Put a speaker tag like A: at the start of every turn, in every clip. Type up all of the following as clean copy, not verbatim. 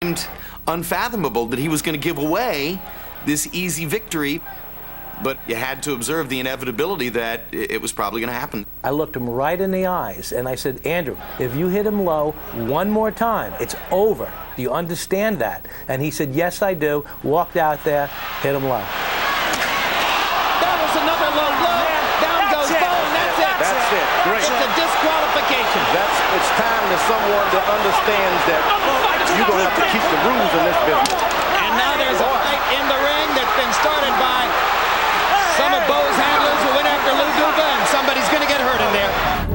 A: seemed unfathomable that he was going to give away this easy victory, but you had to observe the inevitability that it was probably going to happen.
B: I looked him right in the eyes and I said, Andrew, if you hit him low one more time, it's over. Do you understand that? And he said, yes, I do. Walked out there, hit him low.
C: That was another low blow. Down goes Bowe, and that's it.
D: That's it. Great.
C: It's a disqualification.
D: It's time to someone that understands that you're going to have to keep the rules in this business.
C: And now there's a fight in the ring that's been started by some of Bowe's handlers who went after Lou Duva, and somebody's going to get hurt in there.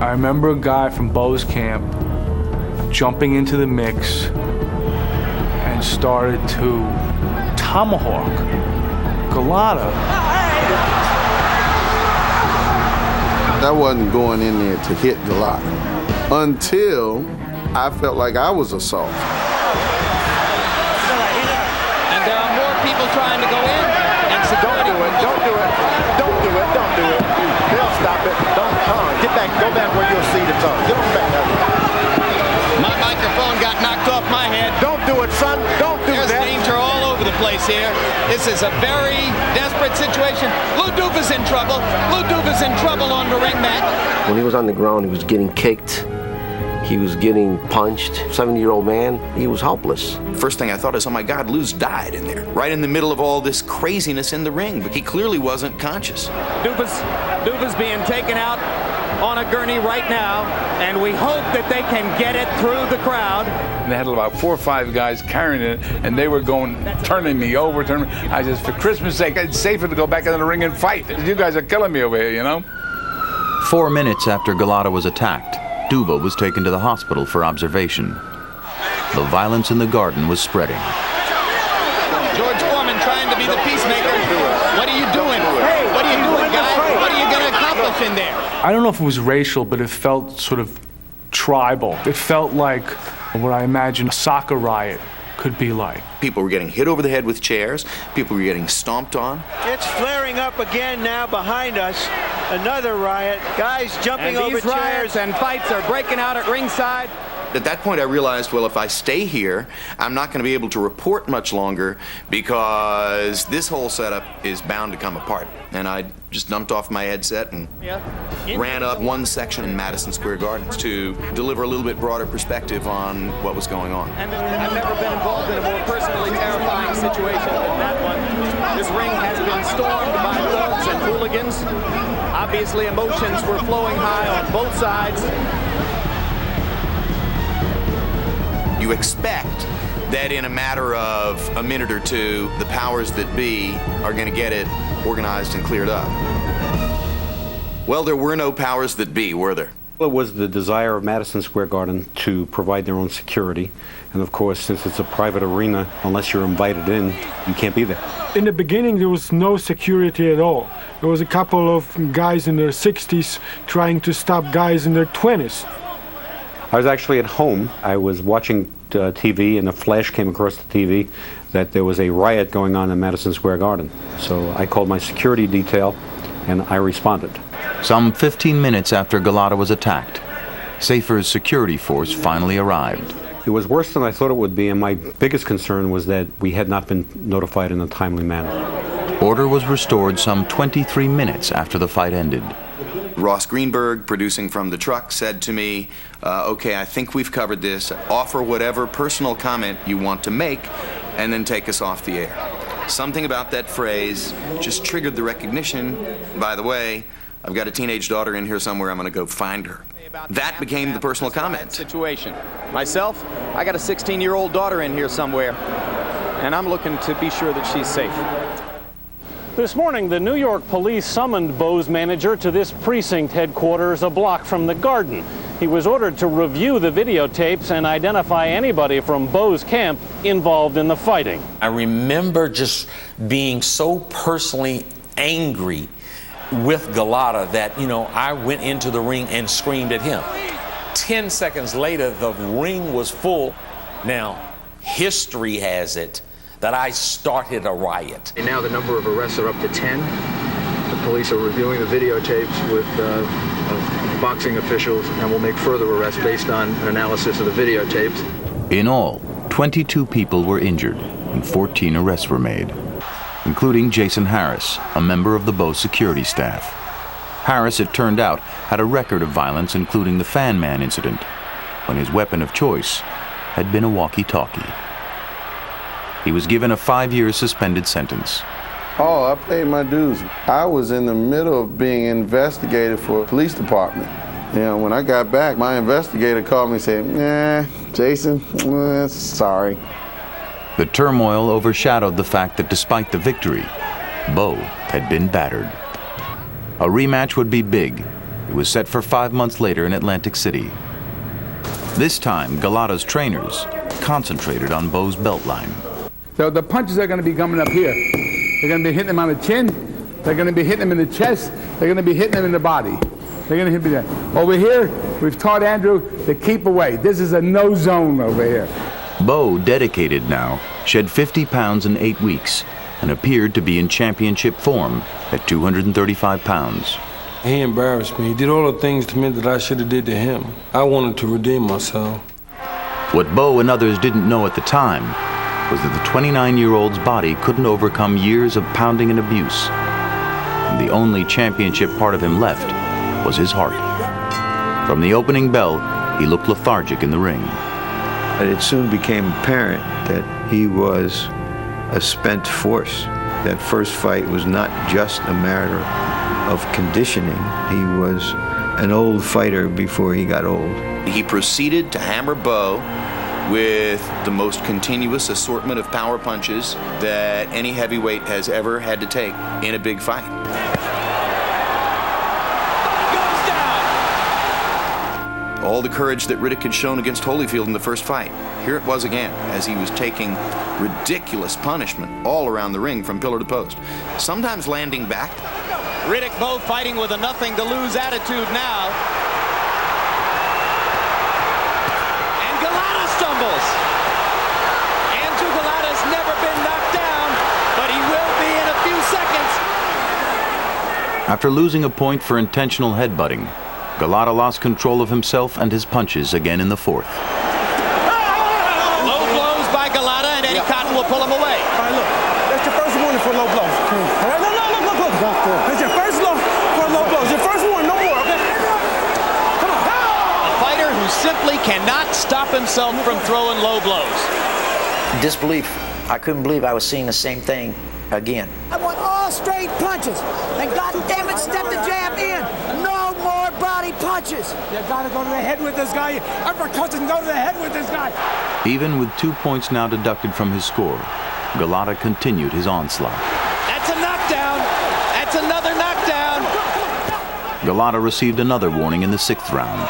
E: I remember a guy from Bowe's camp jumping into the mix and started to tomahawk Golota.
F: I wasn't going in there to hit Golota until I felt like I was assaulted.
C: And there are more people trying to go in. And
D: Don't do it. Don't do it. Don't do it. Don't do it. They'll stop it. Don't. Get back. Go back where you'll see the tongue. Get them back.
C: My microphone got knocked off my head.
D: Don't do it, son. Don't do
C: There's
D: that.
C: danger all over the place here. This is a very desperate situation. Lou Duva's in trouble. Lou Duva's in trouble on the ring mat.
G: When he was on the ground, he was getting kicked. He was getting punched. 70-year-old man, he was helpless.
A: First thing I thought is, oh my God, Lou's died in there, right in the middle of all this craziness in the ring, but he clearly wasn't conscious.
C: Duva's being taken out on a gurney right now, and we hope that they can get it through the crowd.
E: And they had about 4 or 5 guys carrying it, and they were turning me over. I said, for Christmas' sake, it's safer to go back into the ring and fight. You guys are killing me over here, you know?
H: 4 minutes after Golota was attacked, Duva was taken to the hospital for observation. The violence in the garden was spreading.
C: George Foreman trying to be the peacemaker. What are you doing? Hey, what are you doing, guy? What are you going to accomplish in there?
E: I don't know if it was racial, but it felt sort of tribal. It felt like what I imagine a soccer riot could be like.
A: People were getting hit over the head with chairs. People were getting stomped on.
I: It's flaring up again now behind us. Another riot. Guys jumping over chairs.
C: Riots and fights are breaking out at ringside.
A: At that point, I realized, well, if I stay here, I'm not going to be able to report much longer because this whole setup is bound to come apart. And I just dumped off my headset and ran up one section in Madison Square Gardens to deliver a little bit broader perspective on what was going on.
C: And I've never been involved in a more personally terrifying situation than that one. This ring has been stormed by thugs and hooligans. Obviously, emotions were flowing high on both sides.
A: You expect that in a matter of a minute or two, the powers that be are going to get it organized and cleared up. Well, there were no powers that be, were there?
J: Well, it was the desire of Madison Square Garden to provide their own security. And of course, since it's a private arena, unless you're invited in, you can't be there.
K: In the beginning, there was no security at all. There was a couple of guys in their 60s trying to stop guys in their 20s.
J: I was actually at home. I was watching TV, and a flash came across the TV that there was a riot going on in Madison Square Garden. So I called my security detail, and I responded.
H: Some 15 minutes after Golota was attacked, Safer's security force finally arrived.
J: It was worse than I thought it would be, and my biggest concern was that we had not been notified in a timely manner.
H: Order was restored some 23 minutes after the fight ended.
A: Ross Greenberg, producing from the truck, said to me, okay, I think we've covered this. Offer whatever personal comment you want to make, and then take us off the air. Something about that phrase just triggered the recognition. By the way, I've got a teenage daughter in here somewhere. I'm going to go find her. That became the personal comment.
C: Situation. Myself, I got a 16-year-old daughter in here somewhere, and I'm looking to be sure that she's safe.
L: This morning, the New York police summoned Bowe's manager to this precinct headquarters a block from the Garden. He was ordered to review the videotapes and identify anybody from Bowe's camp involved in the fighting.
M: I remember just being so personally angry with Golota that, I went into the ring and screamed at him. 10 seconds later, the ring was full. Now, history has it that I started a riot.
N: And now the number of arrests are up to 10. The police are reviewing the videotapes with boxing officials and will make further arrests based on an analysis of the videotapes.
H: In all, 22 people were injured and 14 arrests were made, including Jason Harris, a member of the Bowe security staff. Harris, it turned out, had a record of violence, including the Fan Man incident, when his weapon of choice had been a walkie-talkie. He was given a 5-year suspended sentence.
F: Oh, I paid my dues. I was in the middle of being investigated for a police department. When I got back, my investigator called me and said, Jason, sorry.
H: The turmoil overshadowed the fact that despite the victory, Bowe had been battered. A rematch would be big. It was set for 5 months later in Atlantic City. This time, Golota's trainers concentrated on Bowe's belt line.
O: So the punches are going to be coming up here. They're going to be hitting him on the chin. They're going to be hitting him in the chest. They're going to be hitting him in the body. They're going to hit me there. Over here, we've taught Andrew to keep away. This is a no zone over here.
H: Bowe, dedicated now, shed 50 pounds in 8 weeks and appeared to be in championship form at 235 pounds.
P: He embarrassed me. He did all the things to me that I should have did to him. I wanted to redeem myself.
H: What Bowe and others didn't know at the time was that the 29-year-old's body couldn't overcome years of pounding and abuse. And the only championship part of him left was his heart. From the opening bell, he looked lethargic in the ring.
I: But it soon became apparent that he was a spent force. That first fight was not just a matter of conditioning. He was an old fighter before he got old.
A: He proceeded to hammer Bowe with the most continuous assortment of power punches that any heavyweight has ever had to take in a big fight. All the courage that Riddick had shown against Holyfield in the first fight, here it was again, as he was taking ridiculous punishment all around the ring from pillar to post, sometimes landing back.
C: Riddick Bowe fighting with a nothing-to-lose attitude now. And Golota stumbles. Andrew Golota's never been knocked down, but he will be in a few seconds.
H: After losing a point for intentional headbutting, Golota lost control of himself and his punches again in the fourth.
C: Low blows by Golota, and Eddie Cotton will pull him away.
Q: All right, look. That's your first warning for low blows. All right, look. That's your first low for low blows. Your first one, no more, okay? Come on.
C: A fighter who simply cannot stop himself from throwing low blows.
R: Disbelief. I couldn't believe I was seeing the same thing again.
Q: I want all straight punches. And goddamn it, step the jab in. No more body punches. You gotta go to the head with this guy. Uppercuts and go to the head with this guy.
H: Even with 2 points now deducted from his score, Golota continued his onslaught.
C: That's a knockdown. That's another knockdown.
H: Golota received another warning in the 6th round.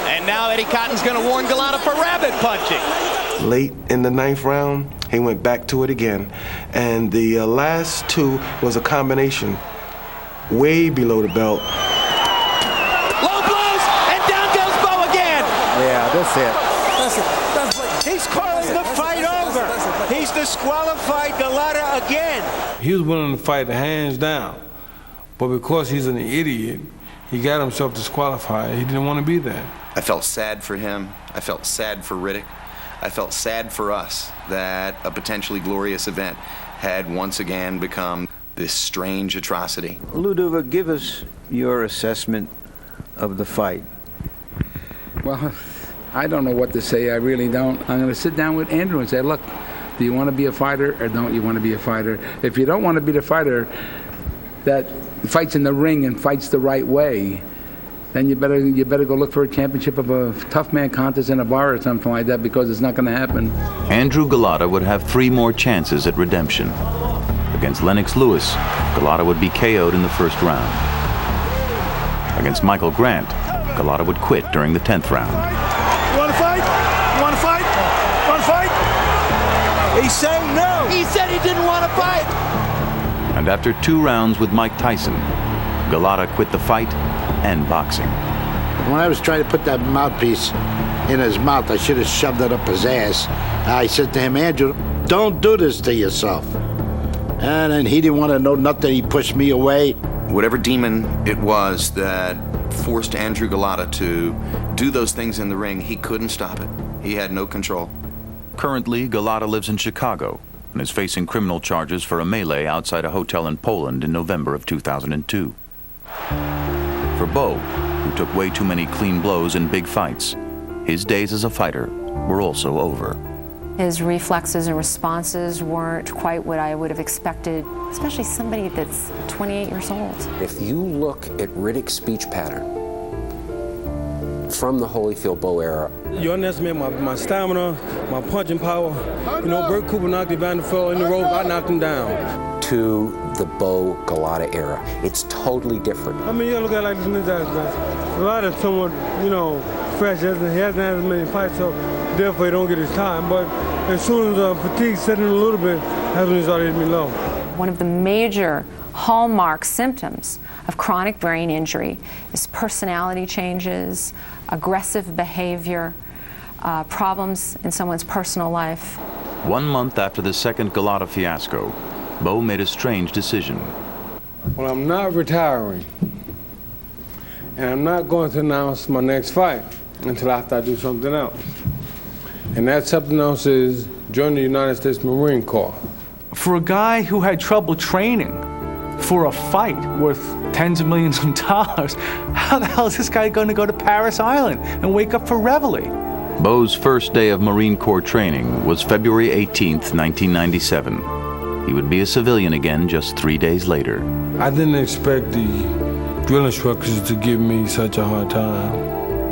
C: And now Eddie Cotton's going to warn Golota for rabbit punching.
S: Late in the 9th round, he went back to it again. And the last two was a combination way below the belt.
C: Low blows, and down goes Bowe again.
I: Yeah, that's it.
Q: He's
I: calling the fight over. He's disqualified Golota again.
P: He was willing to fight hands down, but because he's an idiot, he got himself disqualified. He didn't want to be there.
A: I felt sad for him. I felt sad for Riddick. I felt sad for us that a potentially glorious event had once again become this strange atrocity.
I: Ludovic, give us your assessment of the fight.
O: Well, I don't know what to say. I really don't. I'm going to sit down with Andrew and say, look, do you want to be a fighter or don't you want to be a fighter? If you don't want to be the fighter that fights in the ring and fights the right way, then you better go look for a championship of a tough man contest in a bar or something like that, because it's not going to happen.
H: Andrew Golota would have 3 more chances at redemption. Against Lennox Lewis, Golota would be KO'd in the 1st round. Against Michael Grant, Golota would quit during the 10th round.
Q: You want to fight? You want to fight? You want to fight?
I: He's saying no.
C: He said he didn't want to fight.
H: And after 2 rounds with Mike Tyson, Golota quit the fight and boxing.
T: When I was trying to put that mouthpiece in his mouth, I should have shoved it up his ass. I said to him, Andrew, don't do this to yourself. And then he didn't want to know nothing. He pushed me away.
A: Whatever demon it was that forced Andrew Golota to do those things in the ring, he couldn't stop it. He had no control.
H: Currently, Golota lives in Chicago and is facing criminal charges for a melee outside a hotel in Poland in November of 2002. For Bowe, who took way too many clean blows in big fights, his days as a fighter were also over.
U: His reflexes and responses weren't quite what I would have expected, especially somebody that's 28 years old.
V: If you look at Riddick's speech pattern from the Holyfield Bowe era,
P: you underestimate my stamina, my punching power. You know, Bert Cooper knocked Evander Fell in the rope, I knocked him down.
V: To the Bowe Golota era, it's totally different.
P: I mean, you look at it like this in his eyes, Golota's somewhat, you know, fresh. He hasn't had as many fights, so therefore he don't get his time. But as soon as fatigue set in a little bit, that's when he started hitting me low.
U: One of the major hallmark symptoms of chronic brain injury is personality changes, aggressive behavior, problems in someone's personal life.
H: 1 month after the second Golota fiasco, Bowe made a strange decision.
P: Well, I'm not retiring, and I'm not going to announce my next fight until after I do something else. And that something else is join the United States Marine Corps.
E: For a guy who had trouble training for a fight worth tens of millions of dollars, how the hell is this guy going to go to Paris Island and wake up for reveille?
H: Bowe's first day of Marine Corps training was February 18th, 1997. He would be a civilian again just 3 days later.
P: I didn't expect the drill instructors to give me such a hard time.